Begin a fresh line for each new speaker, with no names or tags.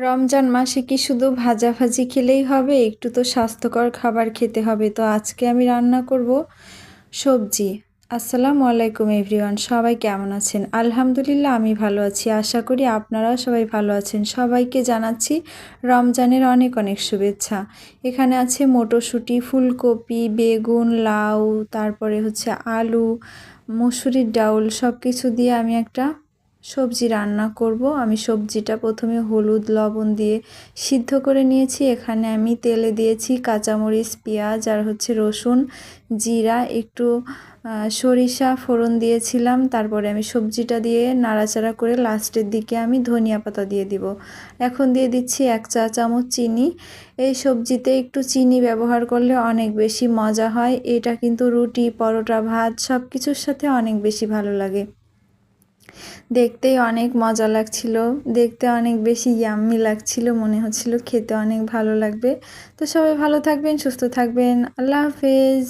রমজান মাসে কি শুধু ভাজাভাজি খেলেই হবে? একটু তো স্বাস্থ্যকর খাবার খেতে হবে। তো আজকে আমি রান্না করব সবজি। আসসালামু আলাইকুম এভরিওয়ান। সবাই কেমন আছেন? আলহামদুলিল্লাহ আমি ভালো আছি। আশা করি আপনারাও সবাই ভালো আছেন। সবাইকে জানাচ্ছি রমজানের অনেক অনেক শুভেচ্ছা। এখানে আছে মটরশুঁটি, ফুলকপি, বেগুন, লাউ, তারপরে হচ্ছে আলু, মসুরির ডাউল সব কিছু দিয়ে আমি একটা সবজি রান্না করব। আমি সবজিটা প্রথমে হলুদ লবণ দিয়ে সিদ্ধ করে নিয়েছি। এখানে আমি তেলে দিয়েছি কাঁচামরিচ, পেঁয়াজ আর হচ্ছে রসুন, জিরা, একটু সরিষা ফোড়ন দিয়েছিলাম। তারপরে আমি সবজিটা দিয়ে নাড়াচাড়া করে লাস্টের দিকে আমি ধনিয়া পাতা দিয়ে দিব। এখন দিয়ে দিচ্ছি 1 চা চামচ চিনি। এই সবজিতে একটু চিনি ব্যবহার করলে অনেক বেশি মজা হয়। এটা কিন্তু রুটি, পরোটা, ভাত সব কিছুর সাথে অনেক বেশি ভালো লাগে। দেখতেই অনেক মজা লাগছিল, দেখতে অনেক বেশি ইয়াম্মি লাগছিল, মনে হচ্ছিল খেতে অনেক ভালো লাগবে। তো সবাই ভালো থাকবেন, সুস্থ থাকবেন। আল্লাহ হাফেজ।